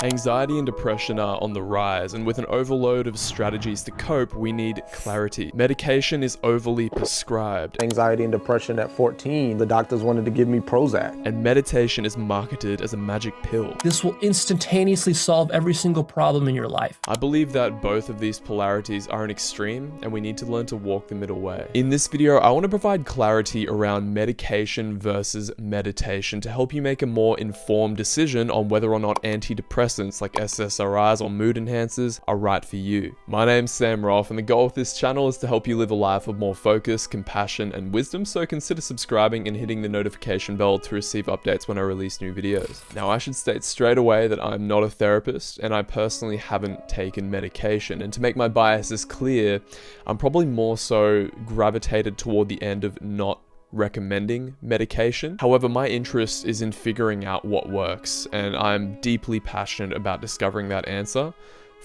Anxiety and depression are on the rise, and with an overload of strategies to cope, we need clarity. Medication is overly prescribed. Anxiety and depression at 14, the doctors wanted to give me Prozac. And meditation is marketed as a magic pill. This will instantaneously solve every single problem in your life. I believe that both of these polarities are an extreme, and we need to learn to walk the middle way. In this video, I want to provide clarity around medication versus meditation to help you make a more informed decision on whether or not antidepressants like SSRIs or mood enhancers are right for you. My name's Sam Rolfe, and the goal of this channel is to help you live a life of more focus, compassion, and wisdom, so consider subscribing and hitting the notification bell to receive updates when I release new videos. Now, I should state straight away that I'm not a therapist, and I personally haven't taken medication, and to make my biases clear, I'm probably more so gravitated toward the end of not recommending medication. However, my interest is in figuring out what works, and I'm deeply passionate about discovering that answer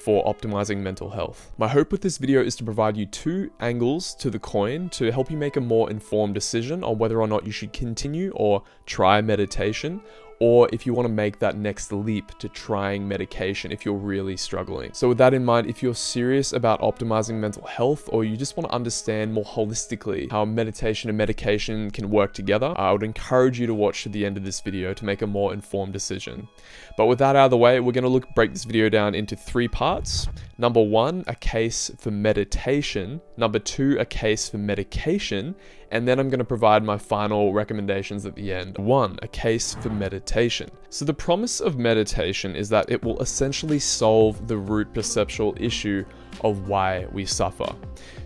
for optimizing mental health. My hope with this video is to provide you two angles to the coin to help you make a more informed decision on whether or not you should continue or try meditation, or if you want to make that next leap to trying medication if you're really struggling. So with that in mind, if you're serious about optimizing mental health, or you just want to understand more holistically how meditation and medication can work together, I would encourage you to watch to the end of this video to make a more informed decision. But with that out of the way, we're going to break this video down into three parts. Number one, a case for meditation. Number two, a case for medication. And then I'm going to provide my final recommendations at the end. One, a case for meditation. So the promise of meditation is that it will essentially solve the root perceptual issue of why we suffer.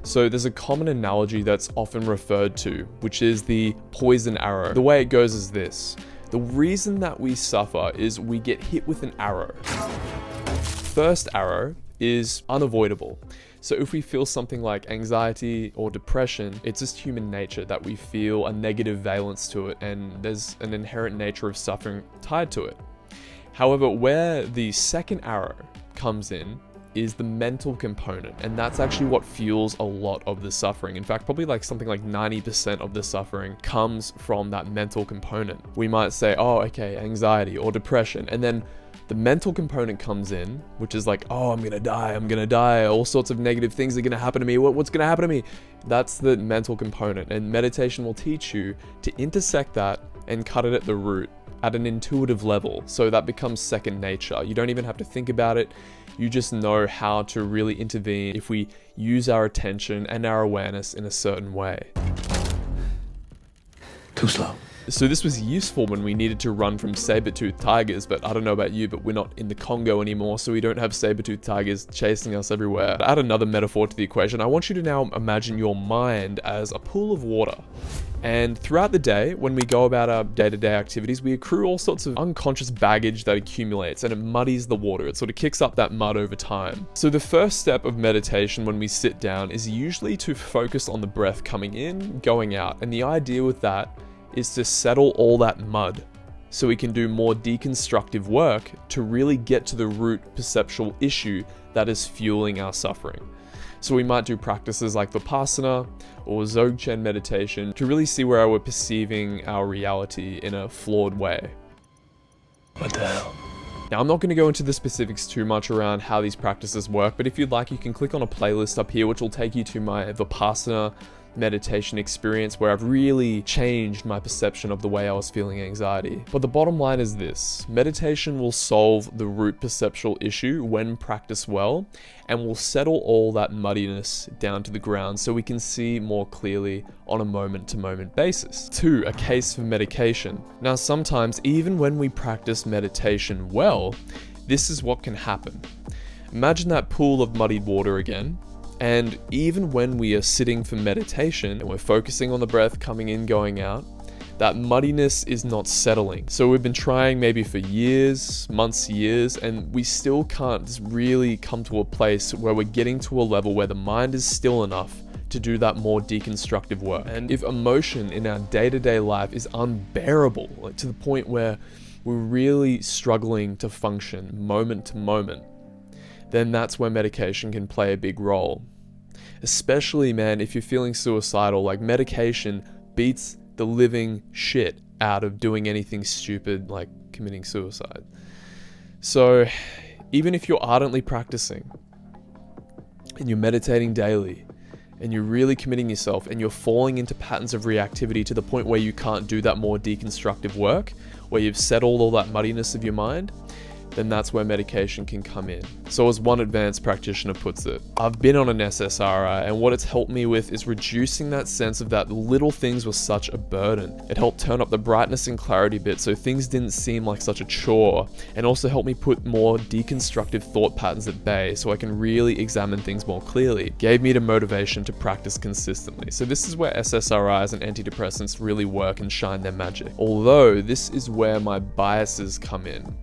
So there's a common analogy that's often referred to, which is the poison arrow. The way it goes is this. The reason that we suffer is we get hit with an arrow. First arrow is unavoidable. So if we feel something like anxiety or depression, it's just human nature that we feel a negative valence to it, and there's an inherent nature of suffering tied to it. However, where the second arrow comes in is the mental component, and that's actually what fuels a lot of the suffering. In fact, probably like something like 90% of the suffering comes from that mental component. We might say, oh, okay, anxiety or depression, and then the mental component comes in, which is like, oh, I'm gonna die, all sorts of negative things are gonna happen to me, what's gonna happen to me? That's the mental component, and meditation will teach you to intersect that and cut it at the root at an intuitive level, so that becomes second nature. You don't even have to think about it, you just know how to really intervene if we use our attention and our awareness in a certain way. Too slow. So this was useful when we needed to run from saber-toothed tigers, but I don't know about you, but we're not in the Congo anymore, so we don't have saber-toothed tigers chasing us everywhere. To add another metaphor to the equation, I want you to now imagine your mind as a pool of water. And throughout the day, when we go about our day-to-day activities, we accrue all sorts of unconscious baggage that accumulates, and it muddies the water. It sort of kicks up that mud over time. So the first step of meditation when we sit down is usually to focus on the breath coming in, going out. And the idea with that is to settle all that mud so we can do more deconstructive work to really get to the root perceptual issue that is fueling our suffering. So we might do practices like Vipassana or Dzogchen meditation to really see where we're perceiving our reality in a flawed way. What the hell? Now, I'm not going to go into the specifics too much around how these practices work, but if you'd like, you can click on a playlist up here, which will take you to my Vipassana meditation experience where I've really changed my perception of the way I was feeling anxiety. But the bottom line is this: meditation will solve the root perceptual issue when practiced well, and will settle all that muddiness down to the ground so we can see more clearly on a moment-to-moment basis. 2, a case for medication. Now, sometimes even when we practice meditation well, this is what can happen. Imagine that pool of muddied water again. And even when we are sitting for meditation and we're focusing on the breath coming in, going out, that muddiness is not settling. So we've been trying maybe for years, months, years, and we still can't really come to a place where we're getting to a level where the mind is still enough to do that more deconstructive work. And if emotion in our day-to-day life is unbearable, like to the point where we're really struggling to function moment to moment, then that's where medication can play a big role. Especially, man, if you're feeling suicidal, like medication beats the living shit out of doing anything stupid like committing suicide. So even if you're ardently practicing and you're meditating daily and you're really committing yourself and you're falling into patterns of reactivity to the point where you can't do that more deconstructive work, where you've settled all that muddiness of your mind, then that's where medication can come in. So as one advanced practitioner puts it, I've been on an SSRI, and what it's helped me with is reducing that sense of that little things were such a burden. It helped turn up the brightness and clarity bit so things didn't seem like such a chore, and also helped me put more deconstructive thought patterns at bay so I can really examine things more clearly. Gave me the motivation to practice consistently. So this is where SSRIs and antidepressants really work and shine their magic. Although this is where my biases come in.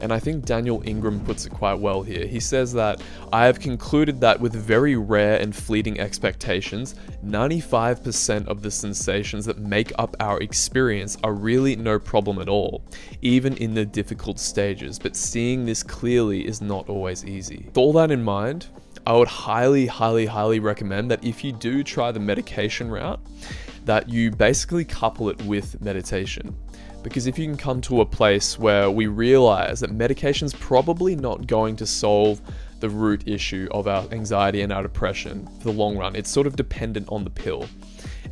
And I think Daniel Ingram puts it quite well here. He says that, I have concluded that with very rare and fleeting expectations, 95% of the sensations that make up our experience are really no problem at all, even in the difficult stages, but seeing this clearly is not always easy. With all that in mind, I would highly recommend that if you do try the medication route, that you basically couple it with meditation. Because if you can come to a place where we realize that medication's probably not going to solve the root issue of our anxiety and our depression for the long run, it's sort of dependent on the pill.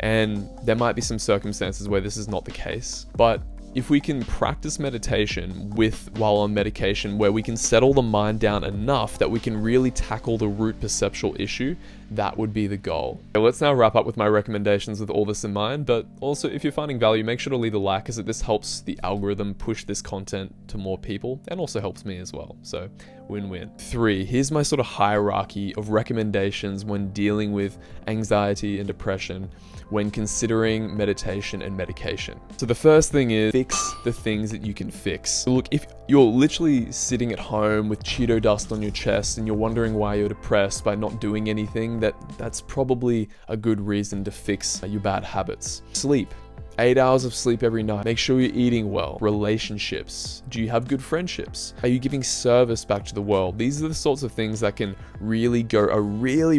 And there might be some circumstances where this is not the case, but if we can practice meditation while on medication, where we can settle the mind down enough that we can really tackle the root perceptual issue, that would be the goal. So let's now wrap up with my recommendations with all this in mind, but also if you're finding value, make sure to leave a like, as this helps the algorithm push this content to more people and also helps me as well. So win-win. 3, here's my sort of hierarchy of recommendations when dealing with anxiety and depression when considering meditation and medication. So the first thing is fix the things that you can fix. So look, if you're literally sitting at home with Cheeto dust on your chest and you're wondering why you're depressed by not doing anything, that's probably a good reason to fix your bad habits. Sleep. 8 hours of sleep every night. Make sure you're eating well. Relationships. Do you have good friendships? Are you giving service back to the world? These are the sorts of things that can really go a really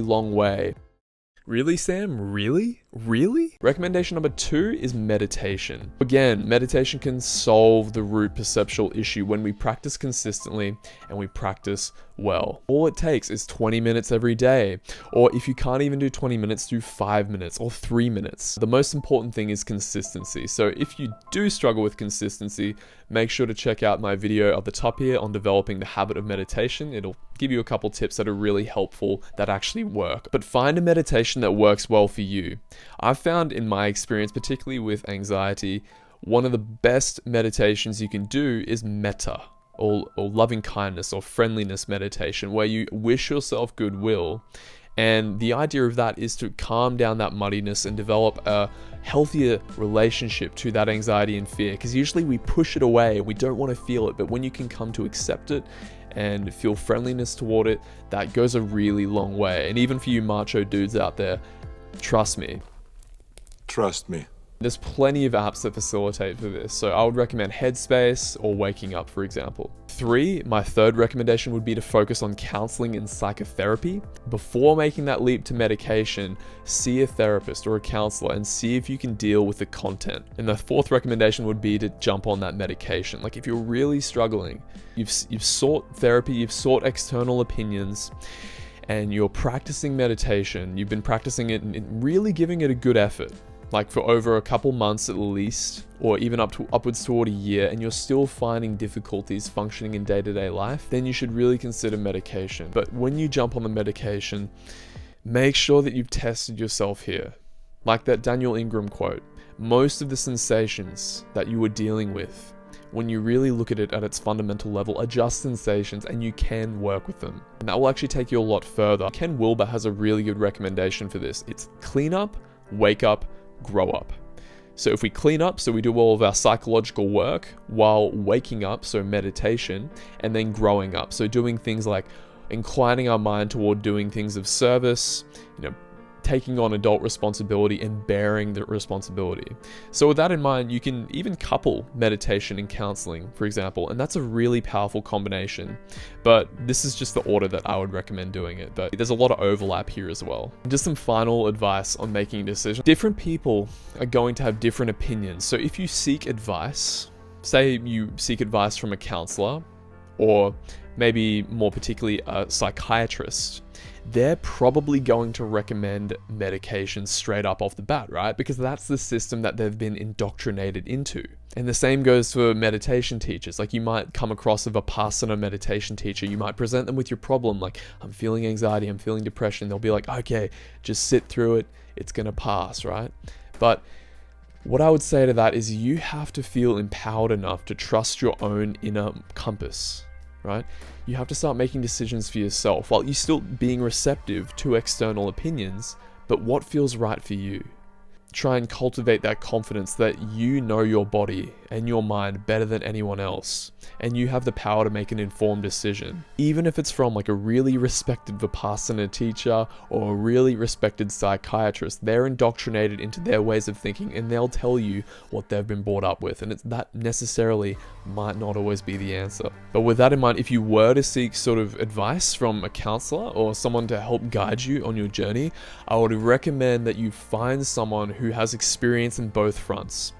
long way. Really, Sam? Really? Recommendation number 2 is meditation. Again, meditation can solve the root perceptual issue when we practice consistently and we practice well. All it takes is 20 minutes every day. Or if you can't even do 20 minutes, do 5 minutes or 3 minutes. The most important thing is consistency. So if you do struggle with consistency, make sure to check out my video at the top here on developing the habit of meditation. It'll give you a couple tips that are really helpful that actually work. But find a meditation that works well for you. I've found in my experience, particularly with anxiety, one of the best meditations you can do is metta, or loving kindness or friendliness meditation, where you wish yourself goodwill. And the idea of that is to calm down that muddiness and develop a healthier relationship to that anxiety and fear. Because usually we push it away and we don't want to feel it. But when you can come to accept it and feel friendliness toward it, that goes a really long way. And even for you macho dudes out there, trust me. There's plenty of apps that facilitate for this, so I would recommend Headspace or Waking Up, for example. 3, my third recommendation would be to focus on counseling and psychotherapy. Before making that leap to medication, see a therapist or a counselor and see if you can deal with the content. And the 4th recommendation would be to jump on that medication. Like if you're really struggling, you've sought therapy, you've sought external opinions, and you're practicing meditation, you've been practicing it and really giving it a good effort, like for over a couple months at least, or even upwards toward a year, and you're still finding difficulties functioning in day-to-day life, then you should really consider medication. But when you jump on the medication, make sure that you've tested yourself here. Like that Daniel Ingram quote, most of the sensations that you were dealing with, when you really look at it at its fundamental level, are just sensations, and you can work with them. And that will actually take you a lot further. Ken Wilber has a really good recommendation for this. It's clean up, wake up, grow up. So if we clean up, so we do all of our psychological work while waking up, so meditation, and then growing up, so doing things like inclining our mind toward doing things of service, taking on adult responsibility and bearing the responsibility. So with that in mind, you can even couple meditation and counseling, for example, and that's a really powerful combination. But this is just the order that I would recommend doing it. But there's a lot of overlap here as well. Just some final advice on making a decision. Different people are going to have different opinions. So if you seek advice, say you seek advice from a counselor, or maybe more particularly a psychiatrist, they're probably going to recommend medication straight up off the bat, right? Because that's the system that they've been indoctrinated into. And the same goes for meditation teachers. Like, you might come across a Vipassana meditation teacher, you might present them with your problem, like, I'm feeling anxiety, I'm feeling depression. They'll be like, okay, just sit through it, it's gonna pass, right? But what I would say to that is you have to feel empowered enough to trust your own inner compass, right? You have to start making decisions for yourself while you're still being receptive to external opinions, but what feels right for you. Try and cultivate that confidence that you know your body and your mind better than anyone else, and you have the power to make an informed decision. Even if it's from like a really respected Vipassana teacher or a really respected psychiatrist, they're indoctrinated into their ways of thinking and they'll tell you what they've been brought up with, and that necessarily might not always be the answer. But with that in mind, if you were to seek sort of advice from a counselor or someone to help guide you on your journey, I would recommend that you find someone who has experience in both fronts.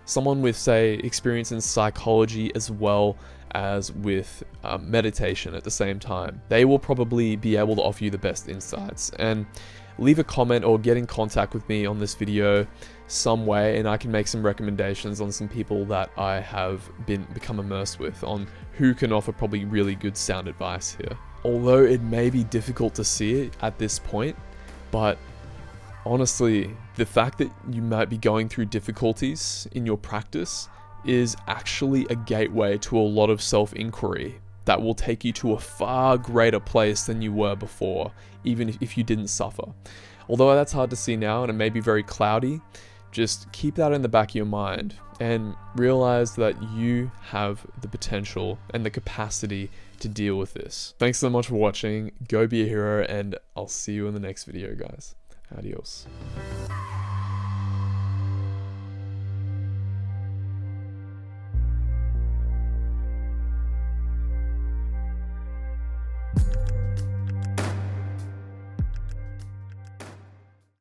Someone with, say, experience in psychology as well as with meditation at the same time. They will probably be able to offer you the best insights. And leave a comment or get in contact with me on this video some way, and I can make some recommendations on some people that I have become immersed with on who can offer probably really good sound advice here. Although it may be difficult to see it at this point, but honestly, the fact that you might be going through difficulties in your practice is actually a gateway to a lot of self-inquiry that will take you to a far greater place than you were before, even if you didn't suffer. Although that's hard to see now and it may be very cloudy, just keep that in the back of your mind and realize that you have the potential and the capacity to deal with this. Thanks so much for watching. Go be a hero, and I'll see you in the next video, guys. Adios.